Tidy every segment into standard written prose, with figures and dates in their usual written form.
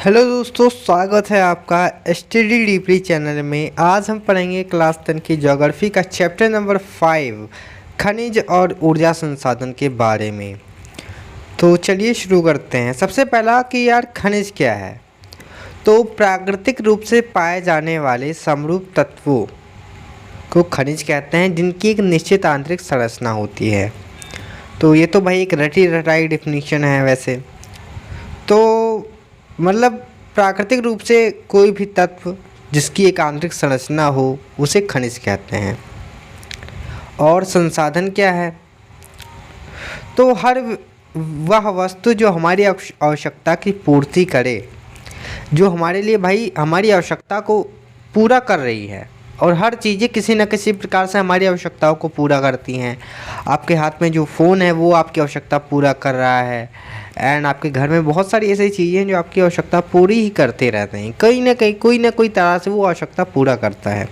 Hello दोस्तों, स्वागत है आपका स्टडी डीपली चैनल में। आज हम पढ़ेंगे क्लास 10 की ज्योग्राफी का चैप्टर नंबर 5 खनिज और ऊर्जा संसाधन के बारे में। तो चलिए शुरू करते हैं। सबसे पहला कि यार खनिज क्या है। तो प्राकृतिक रूप से पाए जाने वाले समरूप तत्वों को खनिज कहते हैं, जिनकी एक निश्चित आंतरिक संरचना होती है। तो ये तो भाई एक रटी रटाई डिफिनीशन है वैसे तो। मतलब प्राकृतिक रूप से कोई भी तत्व जिसकी एक आंतरिक संरचना हो उसे खनिज कहते हैं। और संसाधन क्या है, तो हर वह वस्तु जो हमारी आवश्यकता की पूर्ति करे, जो हमारे लिए भाई हमारी आवश्यकता को पूरा कर रही है। और हर चीज़ें किसी न किसी प्रकार से हमारी आवश्यकताओं को पूरा करती हैं। आपके हाथ में जो फ़ोन है वो आपकी आवश्यकता पूरा कर रहा है, एंड आपके घर में बहुत सारी ऐसी चीज़ें हैं जो आपकी आवश्यकता पूरी ही करते रहते हैं। कहीं ना कहीं कोई ना कोई तरह से वो आवश्यकता पूरा करता है।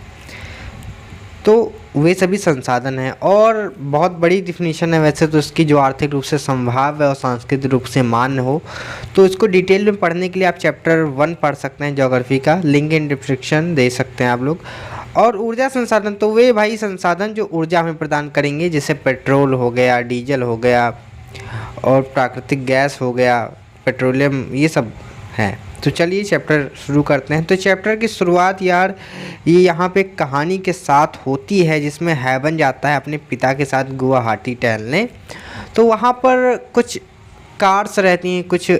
तो वे सभी संसाधन हैं। और बहुत बड़ी डिफिनीशन है वैसे तो इसकी, जो आर्थिक रूप से संभाव्य और सांस्कृतिक रूप से मान्य हो। तो इसको डिटेल में पढ़ने के लिए आप चैप्टर 1 पढ़ सकते हैं ज्योग्राफी का, लिंक इन डिस्क्रिप्शन दे सकते हैं आप लोग। और ऊर्जा संसाधन, तो वे भाई संसाधन जो ऊर्जा हमें प्रदान करेंगे, जैसे पेट्रोल हो गया, डीजल हो गया और प्राकृतिक गैस हो गया, पेट्रोलियम, ये सब है। तो चलिए चैप्टर शुरू करते हैं। तो चैप्टर की शुरुआत यार ये यहाँ पे कहानी के साथ होती है, जिसमें हैवन जाता है अपने पिता के साथ गुवाहाटी टहलने। तो वहाँ पर कुछ कार्स रहती हैं, कुछ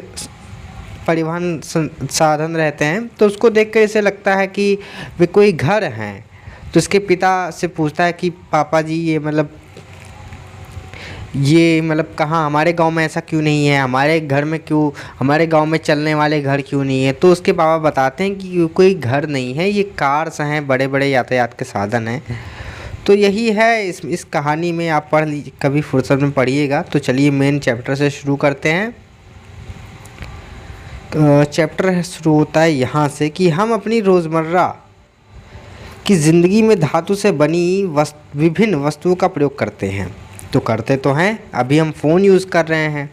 परिवहन साधन रहते हैं। तो उसको देख कर ऐसे लगता है कि वे कोई घर हैं। तो उसके पिता से पूछता है कि पापा जी ये मतलब कहाँ, हमारे गांव में ऐसा क्यों नहीं है, हमारे घर में क्यों, हमारे गांव में चलने वाले घर क्यों नहीं है। तो उसके पापा बताते हैं कि कोई घर नहीं है, ये कार्स हैं, बड़े बड़े यातायात के साधन हैं। तो यही है इस कहानी में। आप पढ़ लीजिए, कभी फुर्सत में पढ़िएगा। तो चलिए मेन चैप्टर से शुरू करते हैं। चैप्टर शुरू होता है यहाँ से कि हम अपनी रोज़मर्रा की ज़िंदगी में धातु से बनी विभिन्न वस्तुओं का प्रयोग करते हैं। तो करते तो हैं, अभी हम फ़ोन यूज़ कर रहे हैं,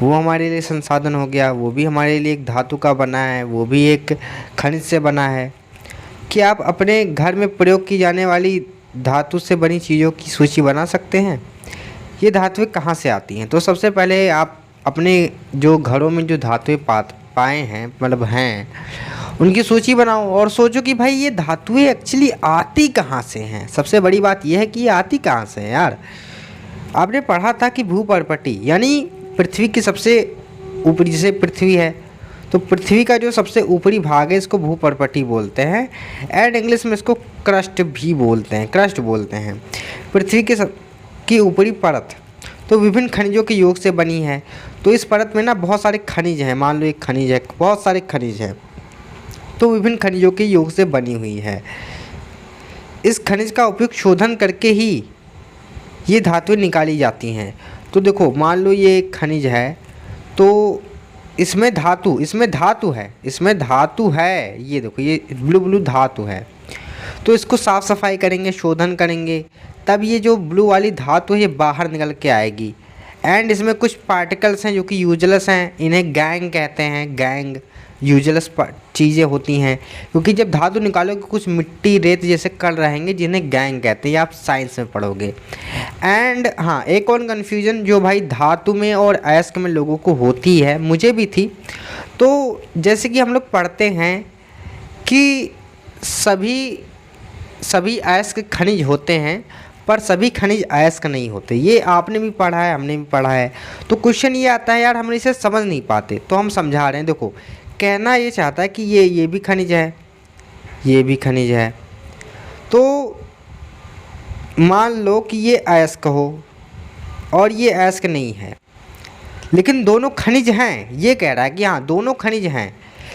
वो हमारे लिए संसाधन हो गया। वो भी हमारे लिए एक धातु का बना है, वो भी एक खनिज से बना है। क्या आप अपने घर में प्रयोग की जाने वाली धातु से बनी चीज़ों की सूची बना सकते हैं? ये धातुएं कहाँ से आती हैं? तो सबसे पहले आप अपने जो घरों में जो धातुएं पाए हैं, मतलब हैं, उनकी सूची बनाओ और सोचो कि भाई ये धातुएं एक्चुअली आती कहाँ से हैं। सबसे बड़ी बात यह है कि ये आती कहाँ से है यार। आपने पढ़ा था कि भूपर्पटी यानी पृथ्वी की सबसे ऊपरी, जैसे पृथ्वी है तो पृथ्वी का जो सबसे ऊपरी भाग है इसको भूपर्पटी बोलते हैं। एंड इंग्लिश में इसको क्रस्ट भी बोलते हैं, क्रस्ट बोलते हैं। पृथ्वी की ऊपरी परत तो विभिन्न खनिजों के योग से बनी है। तो इस परत में ना बहुत सारे खनिज हैं। मान लो एक खनिज है, बहुत सारे खनिज हैं, तो विभिन्न खनिजों के योग से बनी हुई है। इस खनिज का उपयोग शोधन करके ही ये धातुएं निकाली जाती हैं। तो देखो, मान लो ये एक खनिज है, तो इसमें धातु है। ये देखो, ये ब्लू ब्लू धातु है। तो इसको साफ़ सफाई करेंगे, शोधन करेंगे, तब ये जो ब्लू वाली धातु है ये बाहर निकल के आएगी। एंड इसमें कुछ पार्टिकल्स हैं जो कि यूजलेस हैं, इन्हें गैंग कहते हैं। गैंग यूजलेस चीज़ें होती हैं, क्योंकि जब धातु निकालोगे कुछ मिट्टी रेत जैसे कण रहेंगे जिन्हें गैंग कहते हैं। ये आप साइंस में पढ़ोगे। एंड हाँ, एक और कन्फ्यूजन जो भाई धातु में और अयस्क में लोगों को होती है, मुझे भी थी। तो जैसे कि हम लोग पढ़ते हैं कि सभी अयस्क खनिज होते हैं, पर सभी खनिज अयस्क नहीं होते। ये आपने भी पढ़ा है, हमने भी पढ़ा है। तो क्वेश्चन ये आता है यार, हम इसे समझ नहीं पाते, तो हम समझा रहे हैं। देखो, कहना ये चाहता है कि ये भी खनिज है, ये भी खनिज है। तो मान लो कि ये अयस्क हो और ये अयस्क नहीं है, लेकिन दोनों खनिज हैं। ये कह रहा है कि हाँ दोनों खनिज हैं,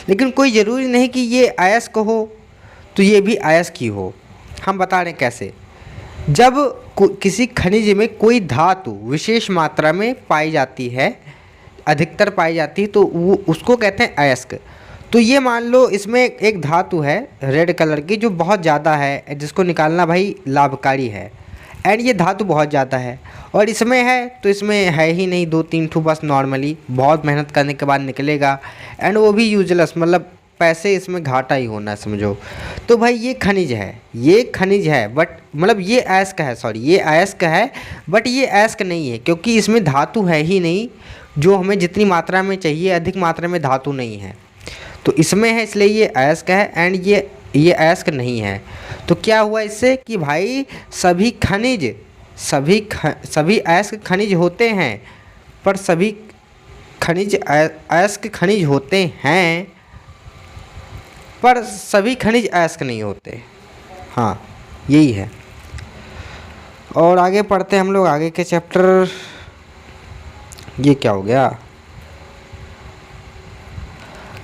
लेकिन कोई ज़रूरी नहीं कि ये अयस्क हो तो ये भी अयस्क ही हो। हम बता रहे हैं कैसे। जब किसी खनिज में कोई धातु विशेष मात्रा में पाई जाती है, अधिकतर पाई जाती है, तो वो उसको कहते हैं अयस्क। तो ये मान लो इसमें एक धातु है रेड कलर की जो बहुत ज़्यादा है, जिसको निकालना भाई लाभकारी है। एंड ये धातु बहुत ज़्यादा है, और इसमें है तो इसमें है ही नहीं, 2-3 ठो बस नॉर्मली, बहुत मेहनत करने के बाद निकलेगा, एंड वो भी यूजलेस, मतलब पैसे इसमें घाटा ही होना है समझो। तो भाई ये खनिज है, ये खनिज है, बट मतलब ये अयस्क है, सॉरी ये अयस्क है, बट ये अयस्क नहीं है क्योंकि इसमें धातु है ही नहीं, जो हमें जितनी मात्रा में चाहिए अधिक मात्रा में धातु नहीं है, तो इसमें है इसलिए ये अयस्क है, एंड ये अयस्क नहीं है। तो क्या हुआ इससे कि भाई सभी खनिज सभी अयस्क खनिज होते हैं, पर सभी खनिज अयस्क खनिज होते हैं, पर सभी खनिज अयस्क नहीं होते। हाँ यही है। और आगे पढ़ते हैं हम लोग आगे के चैप्टर। ये क्या हो गया?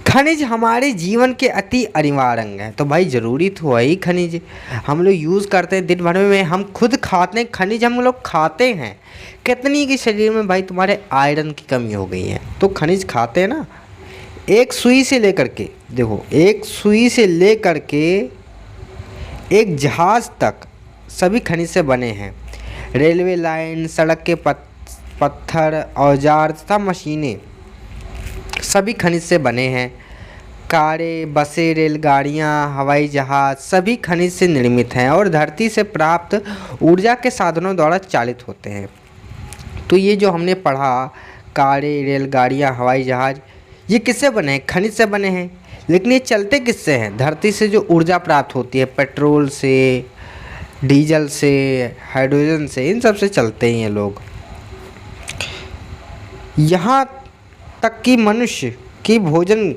खनिज हमारे जीवन के अति अनिवार्य अंग है। तो भाई ज़रूरी तो है ही खनिज, हम लोग यूज़ करते हैं दिन भर में, हम खुद खाते हैं खनिज, हम लोग खाते हैं। कितनी के शरीर में भाई तुम्हारे आयरन की कमी हो गई है, तो खनिज खाते हैं ना। एक सुई से लेकर के देखो, एक सुई से लेकर के एक जहाज़ तक सभी खनिज से बने हैं। रेलवे लाइन, सड़क के पत्थर, औजार तथा मशीनें सभी खनिज से बने हैं। कारें, बसें, रेलगाड़ियाँ, हवाई जहाज़ सभी खनिज से निर्मित हैं और धरती से प्राप्त ऊर्जा के साधनों द्वारा चालित होते हैं। तो ये जो हमने पढ़ा, कारें, रेलगाड़ियाँ, हवाई जहाज़, ये किससे बने हैं? खनिज से बने हैं। लेकिन ये चलते किससे हैं? धरती से जो ऊर्जा प्राप्त होती है, पेट्रोल से, डीजल से, हाइड्रोजन से, इन सब से चलते हैं ये लोग। यहाँ तक कि मनुष्य की भोजन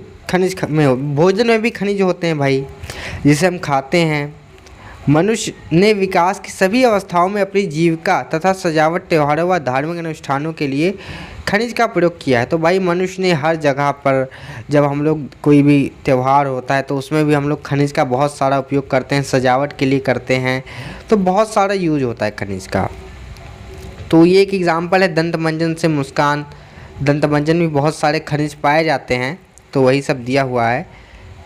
में भी खनिज होते हैं भाई, जिसे हम खाते हैं। मनुष्य ने विकास की सभी अवस्थाओं में अपनी जीविका तथा सजावट, त्योहारों व धार्मिक अनुष्ठानों के लिए खनिज का प्रयोग किया है। तो भाई मनुष्य ने हर जगह पर, जब हम लोग कोई भी त्यौहार होता है तो उसमें भी हम लोग खनिज का बहुत सारा उपयोग करते हैं, सजावट के लिए करते हैं, तो बहुत सारा यूज होता है खनिज का। तो ये एक एग्ज़ाम्पल है दंतमंजन से मुस्कान। दंतमंजन में बहुत सारे खनिज पाए जाते हैं, तो वही सब दिया हुआ है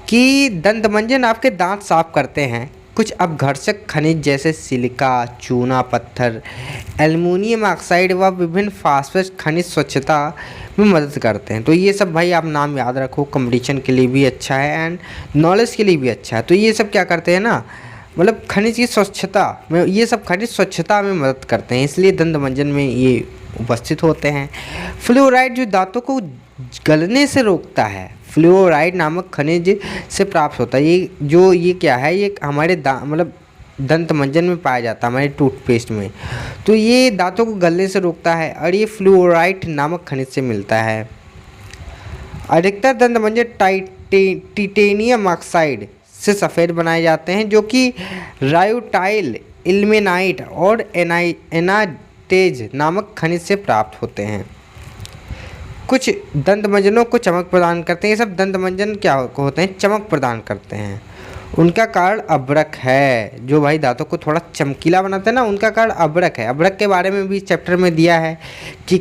कि दंतमंजन आपके दांत साफ करते हैं। कुछ अपघर्षक खनिज जैसे सिलिका, चूना पत्थर, एल्युमिनियम ऑक्साइड व विभिन्न फास्फेट खनिज स्वच्छता में मदद करते हैं। तो ये सब भाई आप नाम याद रखो, कंपटीशन के लिए भी अच्छा है एंड नॉलेज के लिए भी अच्छा है। तो ये सब क्या करते हैं ना, मतलब खनिज की स्वच्छता में, ये सब खनिज स्वच्छता में मदद करते हैं, इसलिए दंतमंजन में ये उपस्थित होते हैं। फ्लोराइड जो दांतों को गलने से रोकता है, फ्लोराइड नामक खनिज से प्राप्त होता है। ये क्या है, ये हमारे मतलब दंतमंजन में पाया जाता है, हमारे टूथपेस्ट में। तो ये दांतों को गलने से रोकता है और ये फ्लोराइड नामक खनिज से मिलता है। अधिकतर दंतमंजन टाइटेनियम ऑक्साइड से सफ़ेद बनाए जाते हैं, जो कि रायोटाइल, इल्मेनाइट और एनाटेज नामक खनिज से प्राप्त होते हैं। कुछ दंतमंजनों को चमक प्रदान करते हैं। ये सब दंतमंजन क्या होते हैं? चमक प्रदान करते हैं। उनका कारण अभ्रक है, जो भाई दांतों को थोड़ा चमकीला बनाते हैं ना, उनका कारण अभ्रक है। अभ्रक के बारे में भी चैप्टर में दिया है कि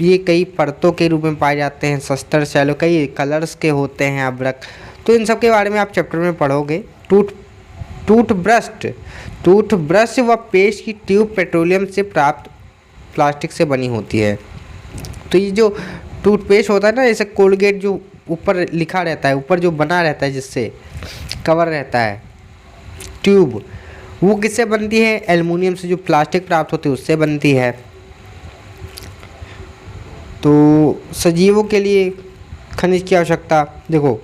ये कई परतों के रूप में पाए जाते हैं, सस्तर शैलो, कई कलर्स के होते हैं अभ्रक। तो इन सब के बारे में आप चैप्टर में पढ़ोगे। टूथब्रश व पेस्ट की ट्यूब पेट्रोलियम से प्राप्त प्लास्टिक से बनी होती है। तो ये जो टूथपेस्ट होता है ना, जैसे कोलगेट जो ऊपर लिखा रहता है, ऊपर जो बना रहता है जिससे कवर रहता है ट्यूब, वो किससे बनती है? एल्युमिनियम से, जो प्लास्टिक प्राप्त होती है उससे बनती है। तो सजीवों के लिए खनिज की आवश्यकता, देखो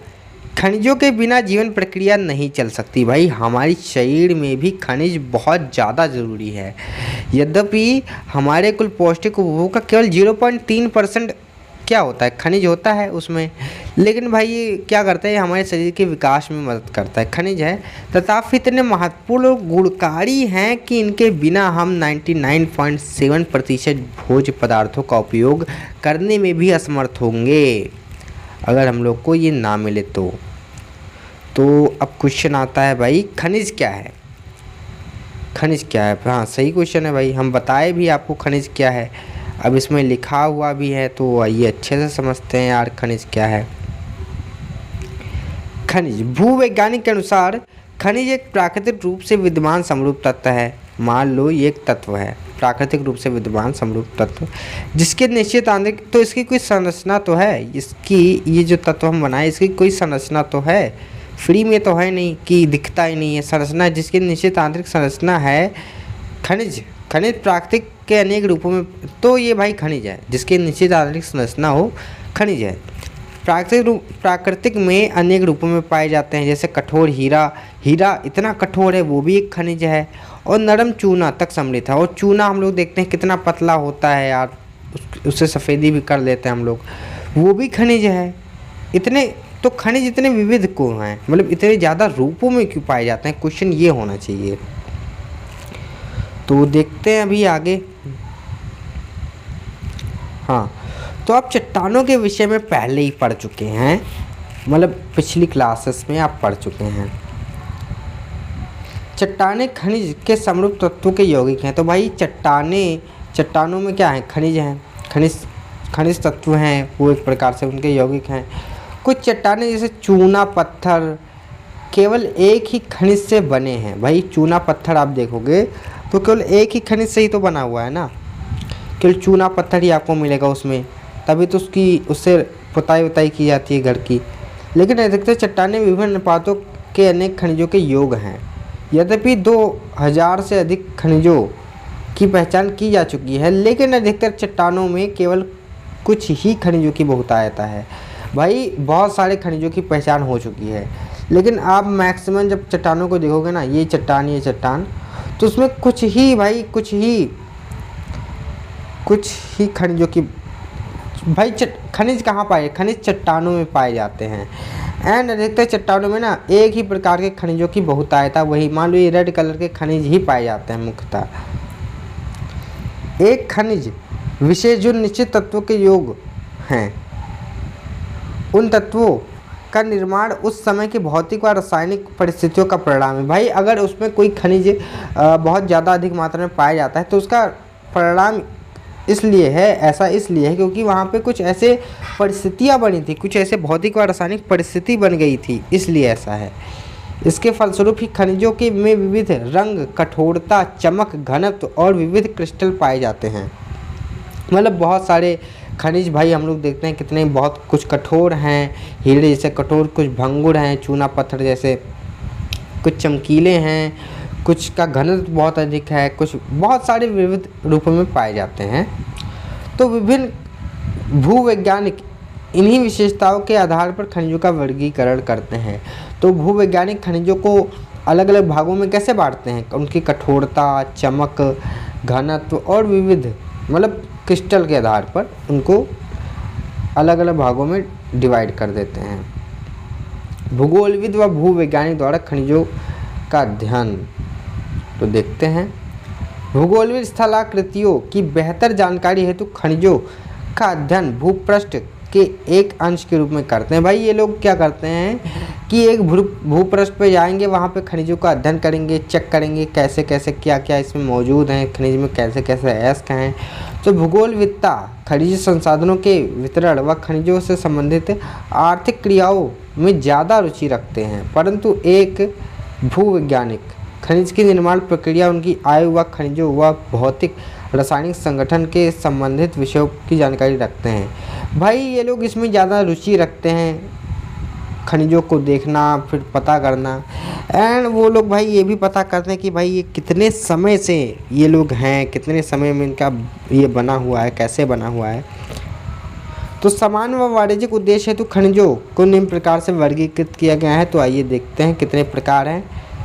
खनिजों के बिना जीवन प्रक्रिया नहीं चल सकती। भाई हमारे शरीर में भी खनिज बहुत ज़्यादा ज़रूरी है। यद्यपि हमारे कुल पौष्टिक उपभोग का केवल 0.3% क्या होता है? खनिज होता है उसमें, लेकिन भाई ये क्या करता है? हमारे शरीर के विकास में मदद करता है। खनिज है तथापि इतने महत्वपूर्ण और गुणकारी हैं कि इनके बिना हम 99.7% भोज्य पदार्थों का उपयोग करने में भी असमर्थ होंगे, अगर हम लोग को ये ना मिले तो। अब क्वेश्चन आता है भाई, खनिज क्या है? खनिज क्या है? हाँ सही क्वेश्चन है भाई, हम बताए भी आपको खनिज क्या है, अब इसमें लिखा हुआ भी है, तो आइए अच्छे से समझते हैं यार खनिज क्या है। खनिज भूवैज्ञानिक के अनुसार खनिज एक प्राकृतिक रूप से विद्यमान समरूप तत्व है। मान लो ये एक तत्व है, प्राकृतिक रूप से विद्यमान समरूप तत्व, जिसके निश्चित आंतरिक, तो इसकी कोई संरचना तो है, इसकी ये जो तत्व हम बनाए इसकी कोई संरचना तो है, फ्री में तो है नहीं कि दिखता ही नहीं है, संरचना जिसकी निश्चित आंतरिक संरचना है। खनिज, खनिज प्राकृतिक के अनेक रूपों में, तो ये भाई खनिज है जिसकी निश्चित आंतरिक संरचना हो, खनिज है। प्राकृतिक में अनेक रूपों में पाए जाते हैं, जैसे कठोर हीरा, हीरा इतना कठोर है वो भी एक खनिज है, और नरम चूना तक सम्मिलित है। और चूना हम लोग देखते हैं कितना पतला होता है यार, उससे सफ़ेदी भी कर लेते हैं हम लोग, वो भी खनिज है। इतने तो खनिज इतने विविध क्यों हैं, मतलब इतने ज़्यादा रूपों में क्यों पाए जाते हैं, क्वेश्चन ये होना चाहिए। तो देखते हैं अभी आगे। हाँ, तो आप चट्टानों के विषय में पहले ही पढ़ चुके हैं, मतलब पिछली क्लासेस में आप पढ़ चुके हैं। चट्टानें खनिज के समरूप तत्वों के यौगिक हैं। तो भाई चट्टानों में क्या है, खनिज हैं, खनिज तत्व हैं, वो एक प्रकार से उनके यौगिक हैं। कुछ चट्टानें जैसे चूना पत्थर केवल एक ही खनिज से बने हैं। भाई चूना पत्थर आप देखोगे तो केवल एक ही खनिज से ही तो बना हुआ है ना, केवल चूना पत्थर ही आपको मिलेगा उसमें, तभी तो उससे पुताई की जाती है घर की। लेकिन अधिकतर चट्टानें विभिन्न अनुपातों के अनेक खनिजों के योग हैं। यद्यपि 2000 से अधिक खनिजों की पहचान की जा चुकी है, लेकिन अधिकतर चट्टानों में केवल कुछ ही खनिजों की बहुतायता है। भाई बहुत सारे खनिजों की पहचान हो चुकी है, लेकिन आप मैक्सिमम जब चट्टानों को देखोगे ना, ये चट्टान, तो उसमें कुछ ही खनिजों की, भाई खनिज कहाँ पाए, खनिज चट्टानों में पाए जाते हैं। एंड अधिकतर चट्टानों में ना एक ही प्रकार के खनिजों की बहुतायता, वही मान लो ये रेड कलर के खनिज ही पाए जाते हैं मुख्यतः। एक खनिज विशेष जो निश्चित तत्वों के योग हैं, उन तत्वों का निर्माण उस समय की भौतिक व रासायनिक परिस्थितियों का परिणाम है। भाई अगर उसमें कोई खनिज बहुत ज़्यादा अधिक मात्रा में पाया जाता है तो उसका परिणाम इसलिए है क्योंकि वहाँ पे कुछ ऐसे परिस्थितियाँ बनी थी, कुछ ऐसे भौतिक व रासायनिक परिस्थिति बन गई थी, इसलिए ऐसा है। इसके फलस्वरूप ही खनिजों के में विविध रंग, कठोरता, चमक, घनत्व और विविध क्रिस्टल पाए जाते हैं। मतलब बहुत सारे खनिज भाई हम लोग देखते हैं कितने, बहुत कुछ कठोर हैं, हीरे जैसे कठोर, कुछ भंगुर हैं, चूना पत्थर जैसे, कुछ चमकीले हैं, कुछ का घनत्व बहुत अधिक है, कुछ बहुत सारे विविध रूपों में पाए जाते हैं। तो विभिन्न भूवैज्ञानिक इन्हीं विशेषताओं के आधार पर खनिजों का वर्गीकरण करते हैं। तो भूवैज्ञानिक खनिजों को अलग अलग भागों में कैसे बांटते हैं, उनकी कठोरता, चमक, घनत्व और विविध, मतलब क्रिस्टल के आधार पर उनको अलग अलग भागों में डिवाइड कर देते हैं। भूगोलविद व भूवैज्ञानिक द्वारा खनिजों का अध्ययन, तो देखते हैं। भूगोलविद स्थलाकृतियों की बेहतर जानकारी हेतु खनिजों का अध्ययन भूपृष्ठ के एक अंश के रूप में करते हैं। भाई ये लोग क्या करते हैं कि एक भूपृष्ठ पे जाएंगे, वहाँ पे खनिजों का अध्ययन करेंगे, चेक करेंगे कैसे कैसे क्या क्या इसमें मौजूद हैं, खनिज में कैसे कैसे अयस्क हैं। तो भूगोलविद्ता खनिज संसाधनों के वितरण व खनिजों से संबंधित आर्थिक क्रियाओं में ज़्यादा रुचि रखते हैं, परंतु एक भूवैज्ञानिक खनिज की निर्माण प्रक्रिया, उनकी आयु व खनिजों व भौतिक रासायनिक संगठन के संबंधित विषयों की जानकारी रखते हैं। भाई ये लोग इसमें ज़्यादा रुचि रखते हैं, खनिजों को देखना, फिर पता करना। एंड वो लोग भाई ये भी पता करते हैं कि भाई ये कितने समय से ये लोग हैं, कितने समय में इनका ये बना हुआ है, कैसे बना हुआ है। तो सामान्य व वाणिज्यिक उद्देश्य हेतु खनिजों को निम्न प्रकार से वर्गीकृत किया गया है। तो आइए देखते हैं कितने प्रकार हैं।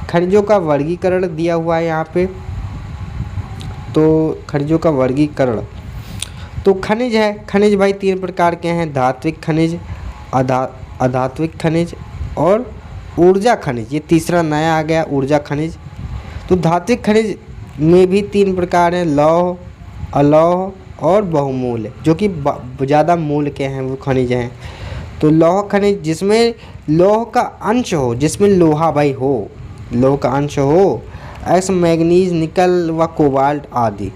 खनिजों का वर्गीकरण दिया हुआ है यहाँ पे। तो खनिजों का वर्गीकरण, तो खनिज है, खनिज भाई 3 प्रकार के हैं, धात्विक खनिज, अधात्विक खनिज और ऊर्जा खनिज। ये तीसरा नया आ गया, ऊर्जा खनिज। तो धात्विक खनिज में भी 3 प्रकार हैं, लौह, अलौह और बहुमूल्य, जो कि ज़्यादा मूल्य के हैं वो खनिज हैं। तो लौह खनिज जिसमें लौह का अंश हो, जिसमें लोहा भाई हो, लौह का अंश हो, ऐसे मैग्नीज, निकल व कोबाल्ट आदि।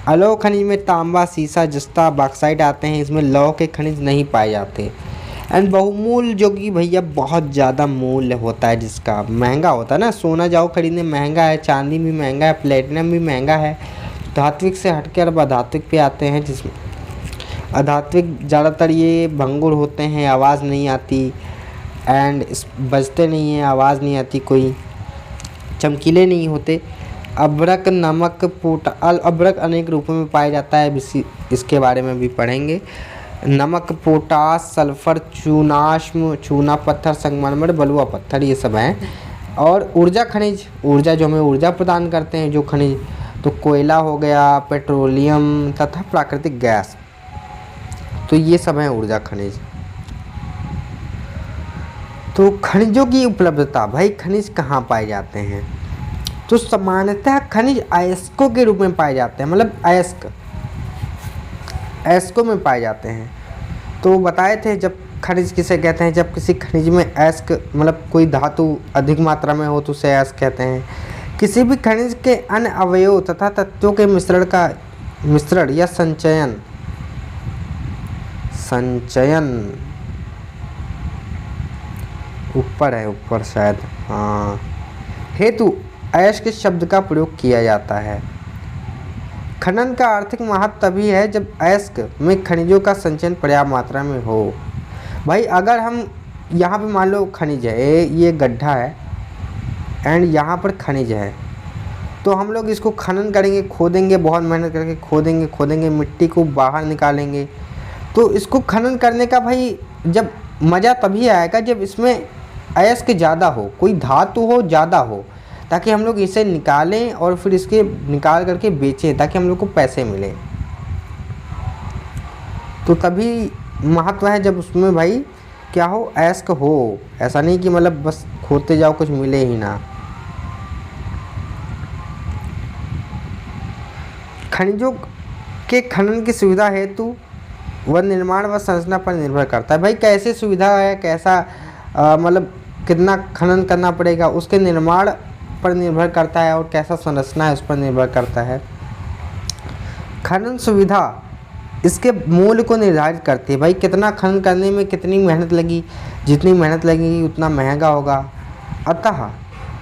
अलौह खनिज में तांबा, सीसा, जस्ता, बॉक्साइट आते हैं। इसमें लौह के खनिज नहीं पाए जाते। एंड बहुमूल्य जो कि भैया बहुत ज़्यादा मूल्य होता है, जिसका महंगा होता है ना। सोना जाओ खरीदने महंगा है, चांदी भी महंगा है, प्लेटिनम भी महंगा है। धात्विक से हटकर अब अधात्विक पे आते हैं, जिसमें अधात्विक ज़्यादातर ये भंगुर होते हैं, आवाज़ नहीं आती एंड बजते नहीं हैं, आवाज़ नहीं आती, कोई चमकीले नहीं होते। अभ्रक नमक पोटाल, अभ्रक अनेक रूपों में पाया जाता है, इसके बारे में भी पढ़ेंगे। नमक, पोटास, सल्फर, चूनाश्म, चूना पत्थर, संगमरमर, बलुआ पत्थर, ये सब हैं। और ऊर्जा खनिज, ऊर्जा जो हमें ऊर्जा प्रदान करते हैं जो खनिज, तो कोयला हो गया, पेट्रोलियम तथा प्राकृतिक गैस, तो ये सब हैं ऊर्जा खनिज। तो खनिजों की उपलब्धता, भाई खनिज कहाँ पाए जाते हैं? तो सामान्यतः खनिज अयस्कों के रूप में पाए जाते हैं, मतलब अयस्कों में पाए जाते हैं। तो बताए थे जब खनिज किसे कहते हैं, जब किसी खनिज में अयस्क मतलब कोई धातु अधिक मात्रा में हो तो उसे अयस्क कहते हैं। किसी भी खनिज के अन्य अवयव तथा तत्वों के मिश्रण या संचयन ऊपर है, ऊपर शायद, हाँ, हेतु अयस्क शब्द का प्रयोग किया जाता है। खनन का आर्थिक महत्व तभी है जब अयस्क में खनिजों का संचयन पर्याप्त मात्रा में हो। भाई अगर हम यहाँ पे मान लो खनिज है, ये गड्ढा है एंड यहाँ पर खनिज है, तो हम लोग इसको खनन करेंगे, खोदेंगे, बहुत मेहनत करके खोदेंगे, मिट्टी को बाहर निकालेंगे। तो इसको खनन करने का भाई जब मज़ा तभी आएगा जब इसमें अयस्क ज़्यादा हो, कोई धातु हो ज़्यादा हो, ताकि हम लोग इसे निकालें और फिर इसके निकाल करके बेचें ताकि हम लोग को पैसे मिले। तो तभी महत्व है जब उसमें भाई क्या हो, अयस्क हो। ऐसा नहीं कि मतलब बस खोदते जाओ कुछ मिले ही ना। खनिजों के खनन की सुविधा हेतु व निर्माण व संरचना पर निर्भर करता है। भाई कैसे सुविधा है, कैसा मतलब कितना खनन करना पड़ेगा, उसके निर्माण पर निर्भर करता है, और कैसा संरचना है उस पर निर्भर करता है। खनन सुविधा इसके मूल्य को निर्धारित करती है। भाई कितना खनन करने में कितनी मेहनत लगी, जितनी मेहनत लगेगी उतना महंगा होगा। अतः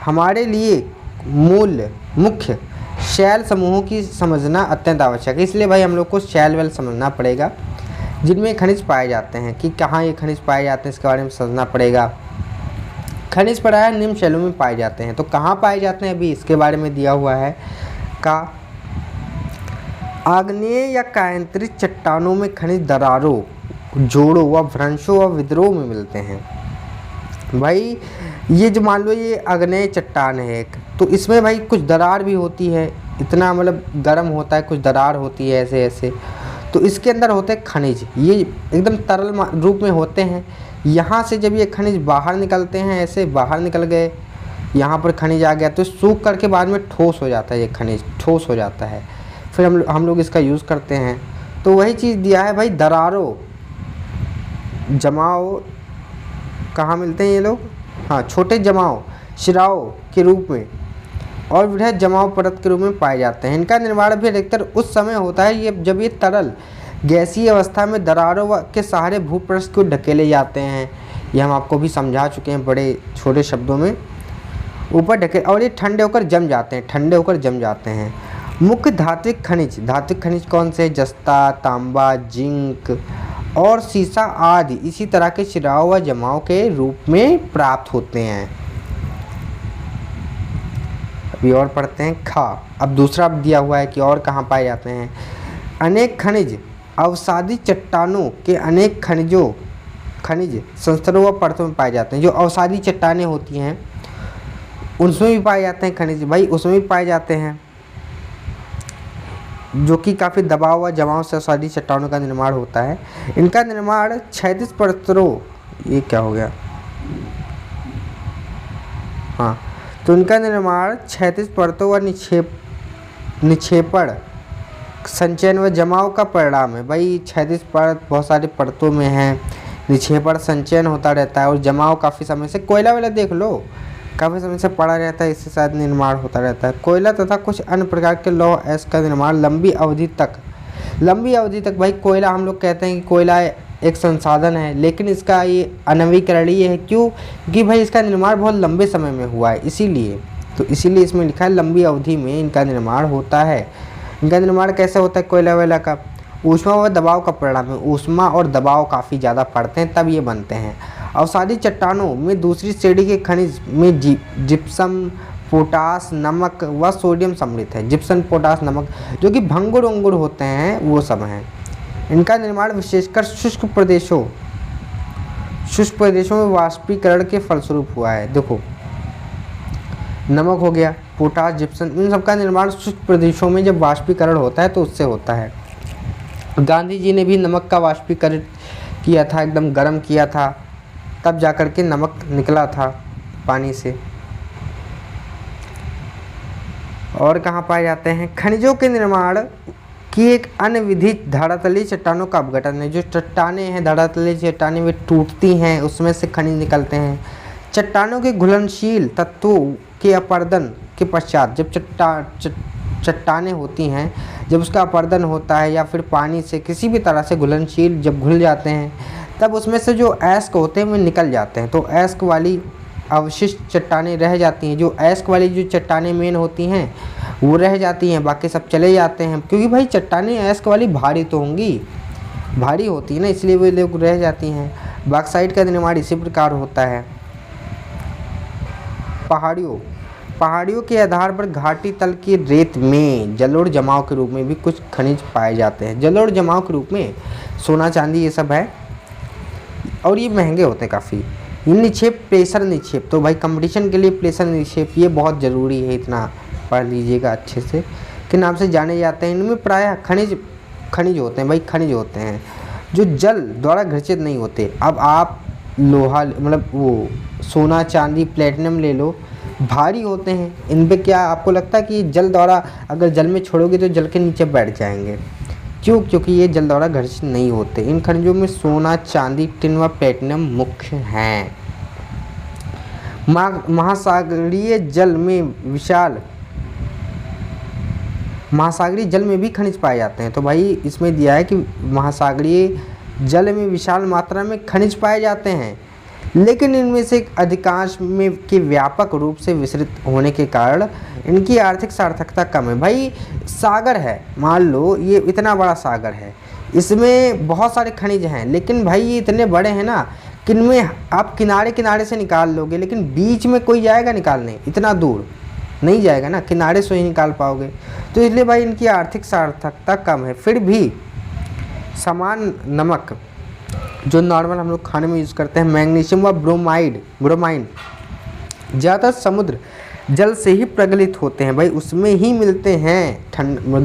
हमारे लिए मुख्य शैल समूहों की समझना अत्यंत आवश्यक है। इसलिए भाई हम लोग को शैल वेल समझना पड़ेगा जिनमें खनिज पाए जाते हैं, कि कहाँ ये खनिज पाए जाते हैं, इसके बारे में समझना पड़ेगा। खनिज प्रायः निम्न शैलों में पाए जाते हैं। तो कहाँ पाए जाते हैं अभी इसके बारे में दिया हुआ है। का आग्नेय या कायांतरित चट्टानों में खनिज दरारों, जोड़ों व भ्रंशों व विद्रोह में मिलते हैं। भाई ये जो मान लो ये आग्नेय चट्टान है एक, तो इसमें भाई कुछ दरार भी होती है, इतना मतलब गर्म होता है, कुछ दरार होती है ऐसे ऐसे। तो इसके अंदर होते हैं खनिज, ये एकदम तरल रूप में होते हैं। यहाँ से जब ये खनिज बाहर निकलते हैं, ऐसे बाहर निकल गए, यहाँ पर खनिज आ गया, तो सूख करके बाद में ठोस हो जाता है, ये खनिज ठोस हो जाता है, फिर हम लोग इसका यूज़ करते हैं। तो वही चीज़ दिया है भाई, दरारों, जमाव, कहाँ मिलते हैं ये लोग, हाँ, छोटे जमाव शिराओं के रूप में और वृहद जमाव परत के रूप में पाए जाते हैं। इनका निर्माण भी अधिकतर उस समय होता है ये जब ये तरल गैसीय अवस्था में दरारों के सहारे भूपृष्ठ को ढकेले जाते हैं। ये हम आपको भी समझा चुके हैं बड़े छोटे शब्दों में, ऊपर ढकेल, और ये ठंडे होकर जम जाते हैं। मुख्य धात्विक खनिज कौन से? जस्ता, तांबा, जिंक और सीसा आदि इसी तरह के शिराओं व जमाव के रूप में प्राप्त होते हैं। अभी और पढ़ते हैं खा। अब दूसरा दिया हुआ है कि और कहाँ पाए जाते हैं। अनेक खनिज अवसादी चट्टानों के अनेक खनिज संस्तरों व परतों में पाए जाते हैं। जो अवसादी चट्टानें होती हैं उसमें भी पाए जाते हैं खनिज, भाई उसमें भी पाए जाते हैं, जो कि काफ़ी दबाव व जमाव से अवसादी चट्टानों का निर्माण होता है। इनका निर्माण क्षैतिज परतों, ये क्या हो गया, हाँ, तो इनका निर्माण क्षैतिज परतों व निक्षेपण, संचयन व जमाव का परिणाम है। भाई क्षैतिज परत बहुत सारी परतों में है, निक्षेपण संचयन होता रहता है, और जमाव काफ़ी समय से, कोयला वाला देख लो काफ़ी समय से पड़ा रहता है, इससे शायद निर्माण होता रहता है। कोयला तथा कुछ अन्य प्रकार के लौह अयस्क का निर्माण लंबी अवधि तक भाई कोयला, हम लोग कहते हैं कि कोयला एक संसाधन है, लेकिन इसका ये अनवीकरणीय है। क्यों? क्योंकि भाई इसका निर्माण बहुत लंबे समय में हुआ है, इसीलिए इसमें लिखा है लंबी अवधि में इनका निर्माण होता है। इनका निर्माण कैसे होता है? कोयला वोयला का ऊष्मा व दबाव का परिणाम है। ऊष्मा और दबाव काफ़ी ज़्यादा पड़ते हैं तब ये बनते हैं। अवसादी चट्टानों में दूसरी श्रेणी के खनिज में जिप्सम, पोटास, नमक व सोडियम सम्मिलित है। जिप्सम, पोटास, नमक जो कि भंगुर अंगुर होते हैं वो सब हैं। इनका निर्माण विशेषकर शुष्क प्रदेशों में वाष्पीकरण के फलस्वरूप हुआ है। देखो, नमक हो गया, पोटास, जिप्सम, इन सब का निर्माण शुष्क प्रदेशों में जब वाष्पीकरण होता है तो उससे होता है। गांधी जी ने भी नमक का वाष्पीकरण किया था, एकदम गर्म किया था, तब जाकर के नमक निकला था पानी से। और कहाँ पाए जाते हैं? खनिजों के निर्माण की एक अन्य विधि धरातलीय चट्टानों का अपघटन है। जो चट्टानें हैं, धरातलीय चट्टानें, वे टूटती हैं, उसमें से खनिज निकलते हैं। चट्टानों के घुलनशील तत्वों के अपरदन के पश्चात जब चट्टानें होती हैं, जब उसका अपरदन होता है या फिर पानी से किसी भी तरह से घुलनशील जब घुल जाते हैं, तब उसमें से जो अयस्क होते हैं वे निकल जाते हैं। तो अयस्क वाली अवशिष्ट चट्टानें रह जाती हैं। जो अयस्क वाली जो चट्टानें मेन होती हैं वो रह जाती हैं, बाकी सब चले जाते हैं। क्योंकि भाई चट्टानें अयस्क वाली भारी तो होंगी, भारी होती है ना, इसलिए वे लोग रह जाती हैं। बॉक्साइट का निर्माण इसी प्रकार होता है। पहाड़ियों के आधार पर घाटी तल की रेत में जलोढ़ जमाव के रूप में भी कुछ खनिज पाए जाते हैं। जलोढ़ जमाव के रूप में सोना, चांदी, ये सब है, और ये महंगे होते हैं काफ़ी। ये निक्षेप, प्रेशर निक्षेप, तो भाई कंपटीशन के लिए प्रेशर निक्षेप ये बहुत ज़रूरी है, इतना पढ़ लीजिएगा अच्छे से, के नाम से जाने जाते हैं। इनमें प्रायः खनिज होते हैं भाई, खनिज होते हैं जो जल द्वारा घर्षित नहीं होते। अब आप लोहा, मतलब वो सोना, चांदी, प्लेटिनम ले लो, भारी होते हैं। इन पे क्या आपको लगता है कि जल द्वारा अगर जल में छोड़ोगे तो जल के नीचे बैठ जाएंगे? क्यों? क्योंकि ये जल द्वारा घर्षित नहीं होते। इन खनिजों में सोना, चांदी, टिन व प्लेटिनम मुख्य हैं। महासागरीय जल में भी खनिज पाए जाते हैं। तो भाई इसमें दिया है कि महासागरीय जल में विशाल मात्रा में खनिज पाए जाते हैं, लेकिन इनमें से अधिकांश में के व्यापक रूप से विस्तृत होने के कारण इनकी आर्थिक सार्थकता कम है। भाई सागर है, मान लो ये इतना बड़ा सागर है, इसमें बहुत सारे खनिज हैं, लेकिन भाई ये इतने बड़े हैं ना कि इनमें आप किनारे किनारे से निकाल लोगे, लेकिन बीच में कोई जाएगा निकालने? इतना दूर नहीं जाएगा ना, किनारे से ही निकाल पाओगे। तो इसलिए भाई इनकी आर्थिक सार्थकता कम है। फिर भी समान नमक जो नॉर्मल हम लोग खाने में यूज़ करते हैं, मैग्नीशियम व ब्रोमाइन ज़्यादातर समुद्र जल से ही प्रगलित होते हैं। भाई उसमें ही मिलते हैं,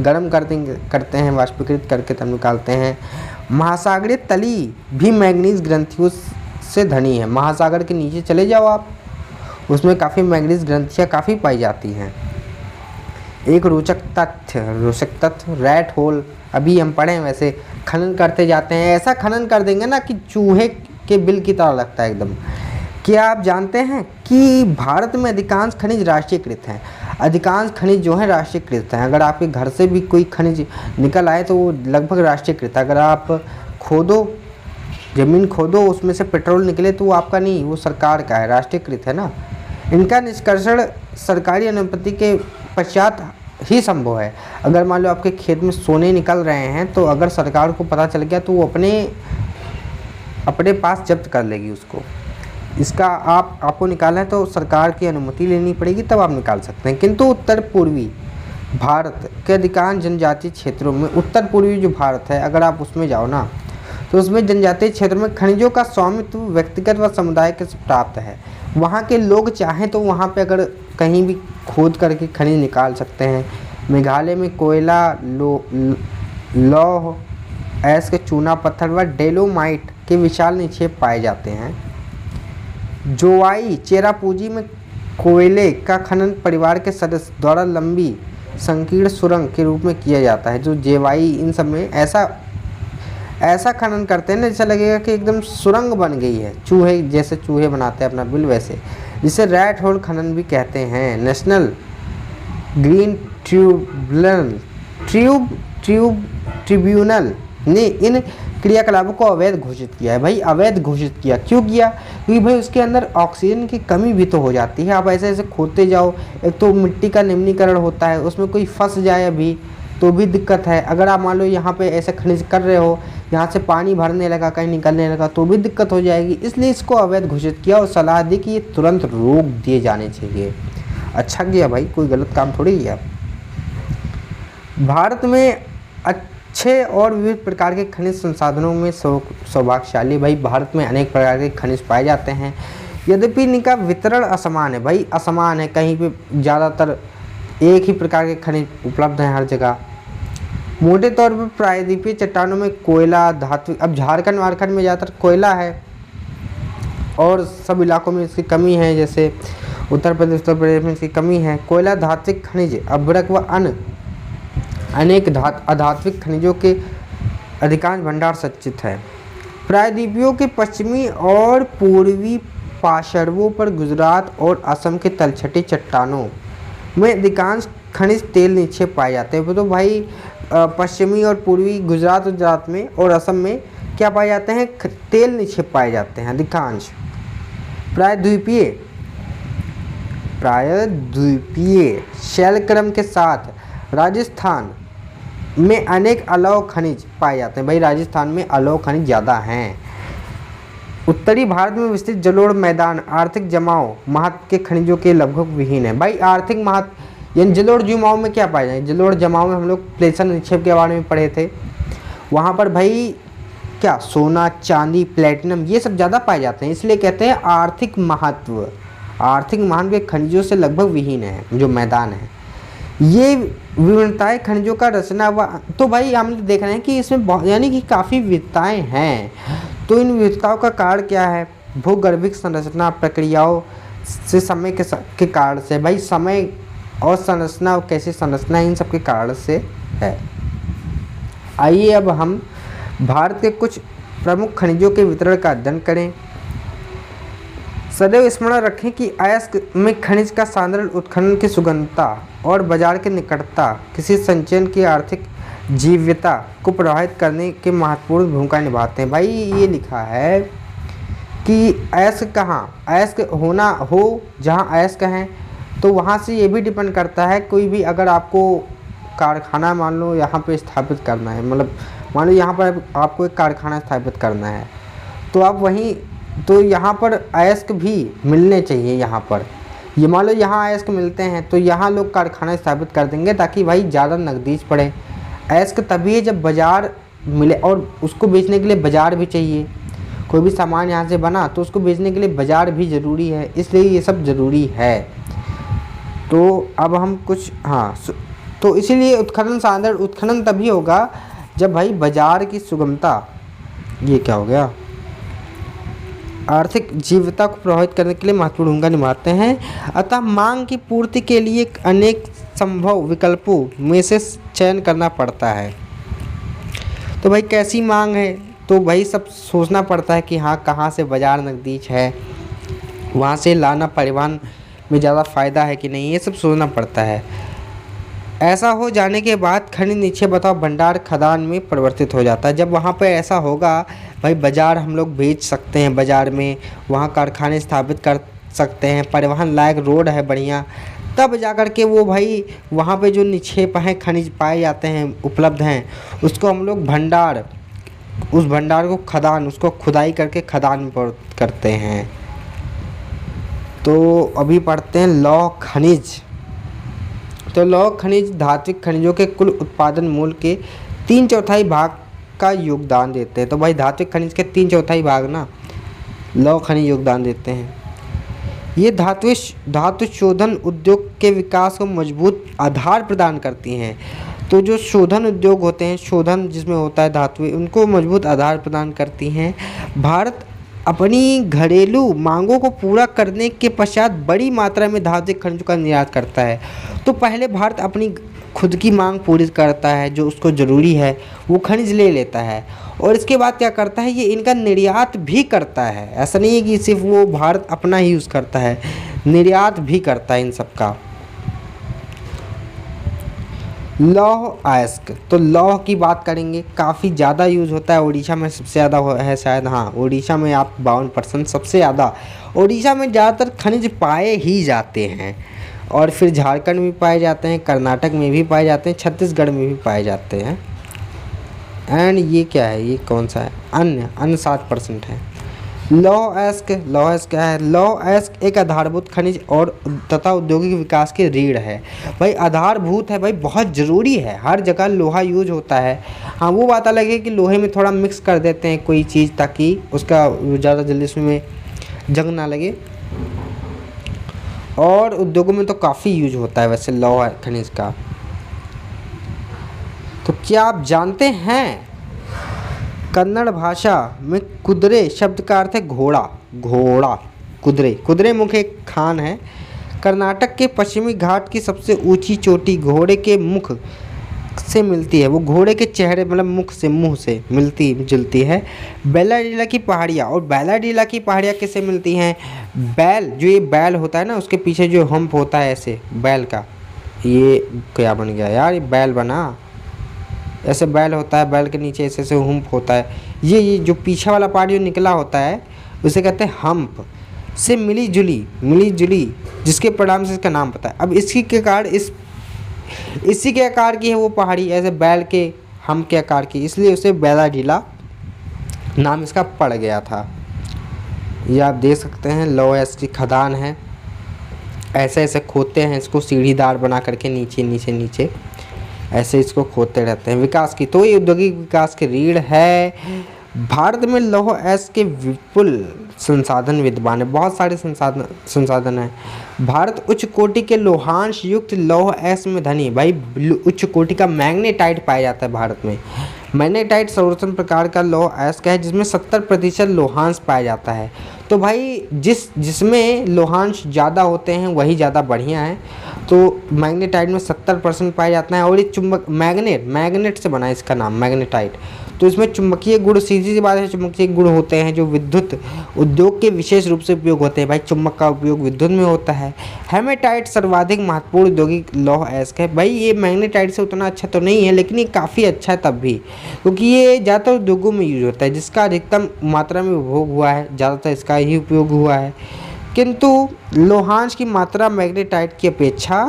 गर्म करते हैं, वाष्पीकृत करके तब निकालते हैं। महासागरीय तली भी मैग्नीज ग्रंथियों से धनी है। महासागर के नीचे चले जाओ आप, उसमें काफ़ी मैग्नीज ग्रंथियाँ काफ़ी पाई जाती हैं। एक रोचक तथ्य रैट होल, अभी हम पढ़े, वैसे खनन करते जाते हैं, ऐसा खनन कर देंगे ना कि चूहे के बिल की तरह लगता है एकदम। क्या आप जानते हैं कि भारत में अधिकांश खनिज राष्ट्रीयकृत हैं? अधिकांश खनिज जो हैं राष्ट्रीयकृत हैं। अगर आपके घर से भी कोई खनिज निकल आए तो वो लगभग राष्ट्रीयकृत है। अगर आप ज़मीन खोदो, उसमें से पेट्रोल निकले तो वो आपका नहीं, वो सरकार का है, राष्ट्रीयकृत है ना। इनका निष्कर्षण सरकारी अनुमति के पश्चात ही संभव है। अगर मान लो आपके खेत में सोने निकल रहे हैं तो अगर सरकार को पता चल गया तो वो अपने पास जब्त कर लेगी उसको। इसका आपको निकालना है तो सरकार की अनुमति लेनी पड़ेगी, तब आप निकाल सकते हैं। किंतु उत्तर पूर्वी भारत के अधिकांश जनजातीय क्षेत्रों में, उत्तर पूर्वी जो भारत है अगर आप उसमें जाओ ना, तो उसमें जनजातीय क्षेत्र में खनिजों का स्वामित्व व्यक्तिगत व समुदाय के प्राप्त है। वहाँ के लोग चाहें तो वहाँ पे अगर कहीं भी खोद करके खनिज निकाल सकते हैं। मेघालय में कोयला, लौह, अयस्क, चूना पत्थर व डेलोमाइट के विशाल निक्षेप पाए जाते हैं। जोवाई चेरापूंजी में कोयले का खनन परिवार के सदस्य द्वारा लंबी संकीर्ण सुरंग के रूप में किया जाता है। जो जेवाई, इन सब में ऐसा खनन करते हैं ना जैसा लगेगा कि एकदम सुरंग बन गई है, चूहे जैसे चूहे बनाते हैं अपना बिल वैसे, जिसे रैट होल खनन भी कहते हैं। नेशनल ग्रीन ट्रिब्यूनल ने इन क्रियाकलापों को अवैध घोषित किया है। भाई अवैध घोषित किया, क्यों किया? क्योंकि भाई उसके अंदर ऑक्सीजन की कमी भी तो हो जाती है। आप ऐसे ऐसे खोदते जाओ, एक तो मिट्टी का निम्नीकरण होता है, उसमें कोई फंस जाए अभी तो भी दिक्कत है। अगर आप मान लो यहाँ पे ऐसे खनिज कर रहे हो, यहाँ से पानी भरने लगा, कहीं निकलने लगा तो भी दिक्कत हो जाएगी। इसलिए इसको अवैध घोषित किया और सलाह दी कि ये तुरंत रोक दिए जाने चाहिए। अच्छा किया भाई, कोई गलत काम थोड़ी किया। भारत में अच्छे और विविध प्रकार के खनिज संसाधनों में सौभाग्यशाली। भाई भारत में अनेक प्रकार के खनिज पाए जाते हैं, यद्यपि इनका वितरण असमान है। भाई असमान है, कहीं पे ज़्यादातर एक ही प्रकार के खनिज उपलब्ध हैं हर जगह। मोटे तौर पर प्रायद्वीपीय चट्टानों में कोयला, धातु, अब झारखंड वारखंड में ज़्यादातर कोयला है और सब इलाकों में इसकी कमी है, जैसे उत्तर प्रदेश में इसकी कमी है। कोयला, धात्विक खनिज, अभ्रक व अन्य अनेक अधात्विक खनिजों के अधिकांश भंडार संचित है। प्रायद्वीपीय के पश्चिमी और पूर्वी पार्श्वों पर गुजरात और असम के तलछटी चट्टानों में अधिकांश खनिज तेल निक्षेप पाए जाते हैं। तो भाई पश्चिमी और पूर्वी गुजरात में और असम में क्या पाए जाते हैं? तेल निक्षेप पाए जाते हैं अधिकांश। प्रायद्वीपीय शैलक्रम के साथ राजस्थान में अनेक अलौह खनिज पाए जाते हैं। भाई राजस्थान में अलौह खनिज ज़्यादा हैं। उत्तरी भारत में विस्तृत जलोढ़ मैदान आर्थिक जमाव महत्व के खनिजों के लगभग विहीन है। भाई आर्थिक महत्व यानी जलोढ़ जमाव में क्या पाया जाए? जलोढ़ जमाव में हम लोग प्लेसन निक्षेप के बारे में पढ़े थे। वहाँ पर भाई क्या सोना, चांदी, प्लेटिनम ये सब ज़्यादा पाए जाते हैं, इसलिए कहते हैं आर्थिक महत्व। आर्थिक महत्व के खनिजों से लगभग विहीन है जो मैदान है। ये विविधताएं खनिजों का रचना व तो भाई हम देख रहे हैं कि इसमें यानी कि काफ़ी विविधताएं हैं। तो इन विविधताओं का कारण क्या है? भूगर्भिक संरचना प्रक्रियाओं से समय के कारण से। भाई समय और संरचना कैसी संरचना इन सब के कारण से है। आइए अब हम भारत के कुछ प्रमुख खनिजों के वितरण का अध्ययन करें। सदैव स्मरण रखें कि अयस्क में खनिज का साधारण उत्खनन की सुगमता और बाजार की निकटता किसी संचयन की आर्थिक जीव्यता को प्रभावित करने के महत्वपूर्ण भूमिका निभाते हैं। भाई ये लिखा है कि अयस्क कहाँ, अयस्क होना हो जहाँ अयस्क हैं, तो वहाँ से ये भी डिपेंड करता है। कोई भी अगर आपको कारखाना मान लो यहाँ पे स्थापित करना है, मतलब मान लो यहाँ पर आपको एक कारखाना स्थापित करना है, तो आप वहीं तो यहाँ पर अयस्क भी मिलने चाहिए। यहाँ पर ये मान लो यहाँ अयस्क मिलते हैं तो यहाँ लोग कारखाना स्थापित कर देंगे ताकि भाई ज़्यादा नकदीज पड़े। अयस्क तभी है जब बाज़ार मिले, और उसको बेचने के लिए बाज़ार भी चाहिए। कोई भी सामान यहाँ से बना तो उसको बेचने के लिए बाज़ार भी ज़रूरी है, इसलिए ये सब ज़रूरी है। तो अब हम कुछ तो इसीलिए उत्खनन तभी होगा जब भाई बाज़ार की सुगमता, ये क्या हो गया, आर्थिक जीवता को प्रभावित करने के लिए महत्वपूर्ण भूमिका निभाते हैं। अतः मांग की पूर्ति के लिए अनेक संभव विकल्पों में से चयन करना पड़ता है। तो भाई कैसी मांग है, तो भाई सब सोचना पड़ता है कि हाँ कहाँ से बाज़ार नज़दीक है, वहाँ से लाना परिवहन में ज़्यादा फ़ायदा है कि नहीं, ये सब सोचना पड़ता है। ऐसा हो जाने के बाद खनिज निक्षेप बताओ भंडार खदान में परिवर्तित हो जाता है। जब वहाँ पे ऐसा होगा भाई बाज़ार हम लोग बेच सकते हैं, बाज़ार में वहाँ कारखाने स्थापित कर सकते हैं, परिवहन लायक रोड है बढ़िया, तब जा कर के वो भाई वहाँ पे जो निक्षेप हैं खनिज पाए जाते हैं उपलब्ध हैं, उसको हम लोग उस भंडार को उसको खुदाई करके खदान में परिवर्तित करते हैं। तो अभी पढ़ते हैं लौह खनिज। तो लौह खनिज धात्विक खनिजों के कुल उत्पादन मूल के 3/4 भाग का योगदान देते हैं। तो भाई धात्विक खनिज के 3/4 भाग ना लौह खनिज योगदान देते हैं। ये धातु शोधन उद्योग के विकास को मजबूत आधार प्रदान करती हैं। तो जो शोधन उद्योग होते हैं, शोधन जिसमें होता है धातु, उनको मजबूत आधार प्रदान करती हैं। भारत अपनी घरेलू मांगों को पूरा करने के पश्चात बड़ी मात्रा में धात्विक खनिजों का निर्यात करता है। तो पहले भारत अपनी खुद की मांग पूरी करता है, जो उसको ज़रूरी है वो खनिज ले लेता है, और इसके बाद क्या करता है, ये इनका निर्यात भी करता है। ऐसा नहीं है कि सिर्फ वो भारत अपना ही यूज़ करता है, निर्यात भी करता है इन सब का। लौह अयस्क, तो लौह की बात करेंगे, काफ़ी ज़्यादा यूज़ होता है, उड़ीसा में सबसे ज़्यादा है शायद, हाँ उड़ीसा में आप 52% सबसे ज़्यादा, उड़ीसा में ज़्यादातर खनिज पाए ही जाते हैं। और फिर झारखंड में पाए जाते हैं, कर्नाटक में भी पाए जाते हैं, छत्तीसगढ़ में भी पाए जाते हैं। एंड ये क्या है, ये कौन सा है, अन्य, अन्य 7% है। लौह अयस्क, लौह अयस्क क्या है, लौह अयस्क एक आधारभूत खनिज और तथा औद्योगिक विकास की रीढ़ है। भाई आधारभूत है भाई, बहुत ज़रूरी है, हर जगह लोहा यूज होता है। हाँ वो बात अलग है कि लोहे में थोड़ा मिक्स कर देते हैं कोई चीज़ ताकि उसका ज़्यादा जल्दी उसमें जंग ना लगे, और उद्योगों में तो काफ़ी यूज होता है वैसे लौह खनिज का। तो क्या आप जानते हैं कन्नड़ भाषा में कुदरे शब्द का अर्थ है घोड़ा, घोड़ा, कुदरे, कुदरे मुख एक खान है। कर्नाटक के पश्चिमी घाट की सबसे ऊंची चोटी घोड़े के मुख से मिलती है, वो घोड़े के चेहरे मतलब मुख से, मुंह से मिलती जुलती है। बेलाडीला की पहाड़ियाँ, और बेलाडीला की पहाड़ियाँ किससे मिलती हैं, बैल, जो ये बैल होता है ना उसके पीछे जो हम्प होता है ऐसे बैल का, ये क्या बन गया यार, ये बैल बना, ऐसे बैल होता है, बैल के नीचे ऐसे ऐसे हम्प होता है, ये जो पीछे वाला पार्ट जो निकला होता है उसे कहते हैं हम्प, से मिली जुली जिसके परिणाम से इसका नाम पता है। अब इसी के कारण इसी के आकार की है वो पहाड़ी, ऐसे बैल के हम्प के आकार की, इसलिए उसे बेलाडीला नाम इसका पड़ गया था। ये आप देख सकते हैं लौह अयस्क की खदान है, ऐसे ऐसे खोदते हैं इसको सीढ़ीदार बना करके, नीचे नीचे नीचे ऐसे इसको खोदते रहते हैं। विकास की, तो ये औद्योगिक विकास की रीढ़ है। भारत में लौह अयस्क के विपुल संसाधन विद्यमान है, बहुत सारे संसाधन हैं। भारत उच्च कोटि के लोहांश युक्त लौह अयस्क में धनी, भाई उच्च कोटि का मैग्नेटाइट पाया जाता है भारत में। मैग्नेटाइट सर्वोत्तम प्रकार का लौह अयस्क है जिसमें 70% लोहांश पाया जाता है। तो भाई जिसमें लोहांश ज़्यादा होते हैं वही ज़्यादा बढ़िया है। तो मैग्नेटाइट में 70% पाया जाता है, और ये चुंबक मैग्नेट से बना है इसका नाम मैग्नेटाइट। तो इसमें चुंबकीय गुण, सीधी सी बात है, चुंबकीय गुण होते हैं जो विद्युत उद्योग के विशेष रूप से उपयोग होते हैं। भाई चुंबक का उपयोग विद्युत में होता है। हेमेटाइट सर्वाधिक महत्वपूर्ण औद्योगिक लौह अयस्क है। भाई ये मैग्नेटाइट से उतना अच्छा तो नहीं है, लेकिन ये काफ़ी अच्छा है तब भी, क्योंकि ये ज़्यादातर उद्योगों में यूज होता है, जिसका अधिकतम मात्रा में उपभोग हुआ है, ज़्यादातर इसका ही उपयोग हुआ है। किंतु लोहांश की मात्रा मैग्नेटाइट की अपेक्षा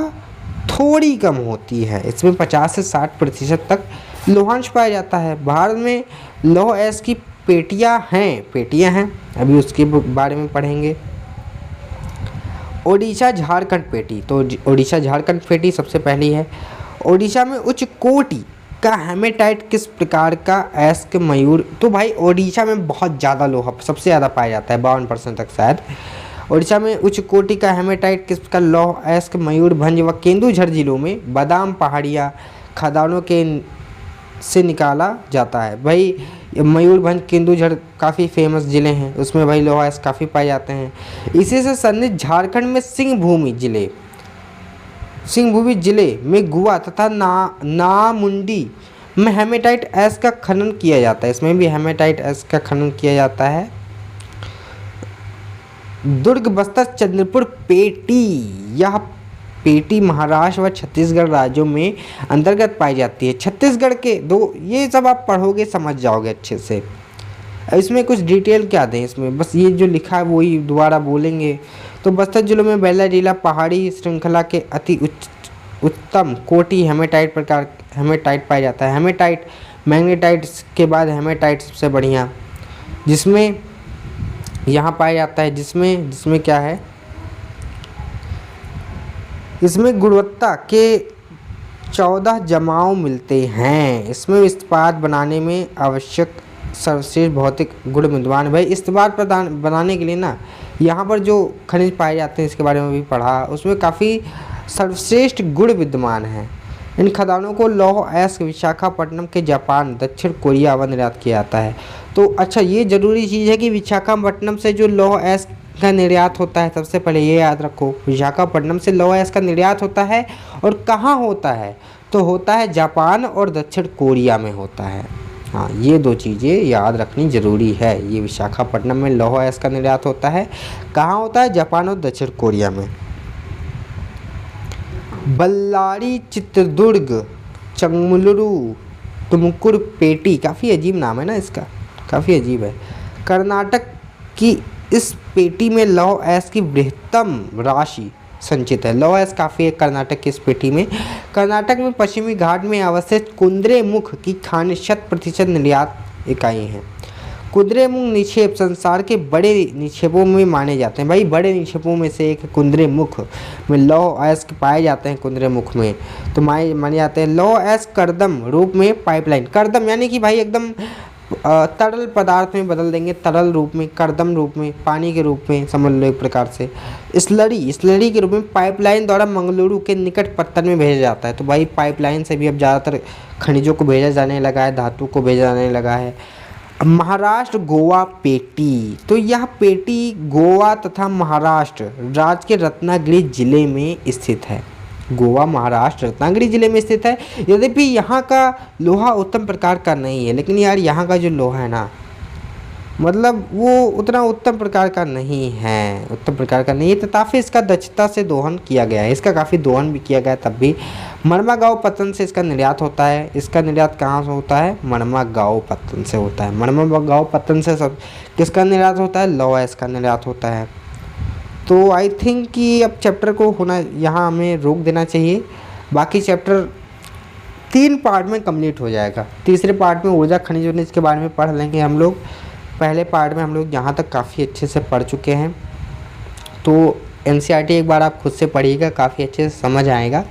थोड़ी कम होती है, इसमें 50 से 60% तक लोहांश पाया जाता है। भारत में लौह अयस्क की पेटियां हैं, अभी उसके बारे में पढ़ेंगे। ओडिशा झारखंड पेटी, तो ओडिशा झारखंड पेटी सबसे पहली है। ओडिशा में उच्च कोटि का हेमेटाइट किस प्रकार का अयस्क मयूर, तो भाई ओडिशा में बहुत ज़्यादा लोहा सबसे ज़्यादा पाया जाता है, 52% तक शायद। ओडिशा में उच्च कोटि का हेमेटाइट किस प्रकार लौह अयस्क मयूरभंज व केंदुझर जिलों में बादाम पहाड़ियाँ खदानों के से निकाला जाता है। भाई मयूरभंज केंदुझर काफ़ी फेमस ज़िले हैं, उसमें भाई लौह अयस्क काफ़ी पाए जाते हैं। इसी से सन्निहित झारखंड में सिंहभूमि जिले में गुआ तथा नामुंडी में हेमेटाइट अयस्क का खनन किया जाता है, इसमें भी हेमेटाइट अयस्क का खनन किया जाता है। दुर्ग, बस्तर, चंद्रपुर पेटी, यह पेटी महाराष्ट्र व छत्तीसगढ़ राज्यों में अंतर्गत पाई जाती है। छत्तीसगढ़ के दो, ये सब आप पढ़ोगे समझ जाओगे अच्छे से। इसमें कुछ डिटेल क्या दें, इसमें बस ये जो लिखा है वही दोबारा बोलेंगे। तो बस्तर जिलों में बेलाडीला पहाड़ी श्रृंखला के अति उत्तम कोटि हेमेटाइट पाया जाता है। हेमेटाइट मैग्नेटाइट के बाद हेमेटाइट सबसे बढ़िया, जिसमें यहाँ पाया जाता है, जिसमें क्या है, इसमें गुणवत्ता के 14 जमाव मिलते हैं। इसमें इस्पात बनाने में आवश्यक सर्वश्रेष्ठ भौतिक गुण विद्यमान। भाई इस्पात बनाने के लिए ना यहाँ पर जो खनिज पाए जाते हैं इसके बारे में भी पढ़ा, उसमें काफ़ी सर्वश्रेष्ठ गुण विद्यमान हैं। इन खदानों को लौह अयस्क विशाखापट्टनम के जापान, दक्षिण कोरिया व निर्यात किया जाता है। तो अच्छा ये ज़रूरी चीज़ है कि विशाखापट्टनम से जो लौह अयस्क का निर्यात होता है, सबसे पहले ये याद रखो, विशाखापट्टनम से लौह अयस्क का निर्यात होता है, और कहाँ होता है, तो होता है जापान और दक्षिण कोरिया में होता है। हाँ ये दो चीज़ें याद रखनी ज़रूरी है। ये विशाखापट्टनम में लौह अयस्क का निर्यात होता है, कहाँ होता है, जापान और दक्षिण कोरिया में। बल्लारी, चित्रदुर्ग, चंगमुलुरु तुमकुरपेटी, काफ़ी अजीब नाम है ना इसका, काफ़ी अजीब है। कर्नाटक की इस पेटी में लौह अयस्क की बृहत्तम राशि संचित है। लौह अयस्क काफ़ी है कर्नाटक की इस पेटी में। कर्नाटक में पश्चिमी घाट में अवस्थित कुद्रेमुख की खान 100% निर्यात इकाई है। कुद्रेमुख निक्षेप संसार के बड़े निक्षेपों में माने जाते हैं। भाई बड़े निक्षेपों में से एक कुद्रेमुख में लौह अयस्क पाए जाते हैं। कुद्रेमुख में तो माने जाते हैं। लौह अयस्क कर्दम रूप में पाइपलाइन, कर्दम यानी कि भाई एकदम तरल पदार्थ में बदल देंगे, तरल रूप में, कर्दम रूप में, पानी के रूप में समझ लो एक प्रकार से। स्लरी के रूप में पाइपलाइन द्वारा मंगलुरु के निकट पत्तन में भेजा जाता है। तो भाई पाइपलाइन से भी अब ज़्यादातर खनिजों को भेजा जाने लगा है, धातु को भेजा जाने लगा है। महाराष्ट्र गोवा पेटी, तो यह पेटी गोवा तथा महाराष्ट्र राज्य के रत्नागिरी जिले में स्थित है। गोवा महाराष्ट्र रत्नागिरी जिले में स्थित है। यद्यपि यहाँ का लोहा उत्तम प्रकार का नहीं है, लेकिन यार यहाँ का जो लोहा है ना, मतलब वो उतना उत्तम प्रकार का नहीं है, उत्तम प्रकार का नहीं है। तथापि इसका दक्षता से दोहन किया गया है, इसका काफ़ी दोहन भी किया गया है। तब भी मड़मागांव पत्तन से इसका निर्यात होता है। इसका निर्यात कहाँ से होता है? मड़मागांव पत्तन से होता है। मड़मागांव पत्तन से सब किसका निर्यात होता है? लौह अयस्क का निर्यात होता है। तो आई थिंक कि अब चैप्टर को होना यहाँ हमें रोक देना चाहिए। बाकी चैप्टर 3 पार्ट में कंप्लीट हो जाएगा। तीसरे पार्ट में ऊर्जा खनिज वनिज के बारे में पढ़ लेंगे हम लोग। पहले पार्ट में हम लोग यहाँ तक काफ़ी अच्छे से पढ़ चुके हैं। तो एनसीईआरटी एक बार आप खुद से पढ़िएगा, काफ़ी अच्छे से समझ आएगा।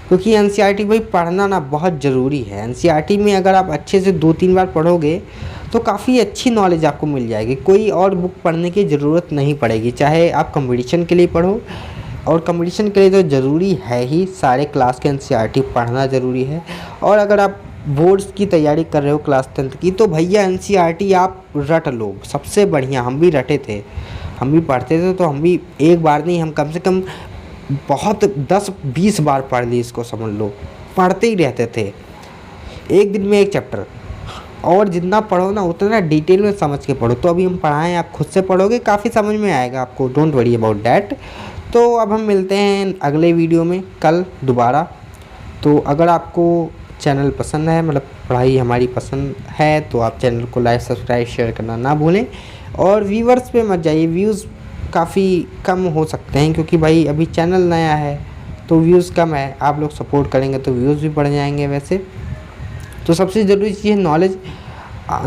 क्योंकि एनसीईआरटी भाई पढ़ना ना बहुत ज़रूरी है। एनसीईआरटी में अगर आप अच्छे से 2-3 बार पढ़ोगे तो काफ़ी अच्छी नॉलेज आपको मिल जाएगी। कोई और बुक पढ़ने की ज़रूरत नहीं पड़ेगी। चाहे आप कंपटीशन के लिए पढ़ो, और कंपटीशन के लिए तो ज़रूरी है ही, सारे क्लास के एनसीईआरटी पढ़ना ज़रूरी है। और अगर आप बोर्ड्स की तैयारी कर रहे हो क्लास 10th की, तो भैया एनसीईआरटी आप रट लो, सबसे बढ़िया। हम भी रटे थे, हम भी पढ़ते थे, तो हम भी एक बार नहीं, हम कम से कम बहुत 10-20 बार पढ़ ली इसको, समझ लो। पढ़ते ही रहते थे, एक दिन में एक चैप्टर। और जितना पढ़ो ना उतना डिटेल में समझ के पढ़ो। तो अभी हम पढ़ाएं, आप खुद से पढ़ोगे, काफ़ी समझ में आएगा आपको, डोंट वरी अबाउट डैट। तो अब हम मिलते हैं अगले वीडियो में कल दोबारा। तो अगर आपको चैनल पसंद है, मतलब पढ़ाई हमारी पसंद है, तो आप चैनल को लाइक सब्सक्राइब शेयर करना ना भूलें। और व्यूवर्स पे मत जाइए, व्यूज़ काफ़ी कम हो सकते हैं, क्योंकि भाई अभी चैनल नया है तो व्यूज़ कम है। आप लोग सपोर्ट करेंगे तो व्यूज़ भी बढ़ जाएंगे। वैसे तो सबसे ज़रूरी चीज़ है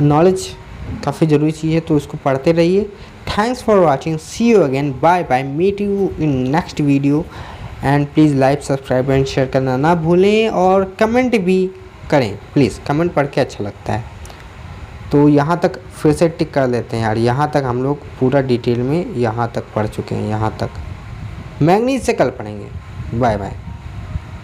नॉलेज काफ़ी ज़रूरी चीज़ है, तो उसको पढ़ते रहिए। Thanks for watching, see you again, bye bye, meet you in next video. And please like subscribe and share करना ना भूलें, और कमेंट भी करें प्लीज़, कमेंट पढ़ के अच्छा लगता है। तो यहाँ तक फिर से टिक कर लेते हैं यार, यहाँ तक हम लोग पूरा डिटेल में यहाँ तक पढ़ चुके हैं। यहाँ तक मैंगनीज से कल पढ़ेंगे। Bye bye.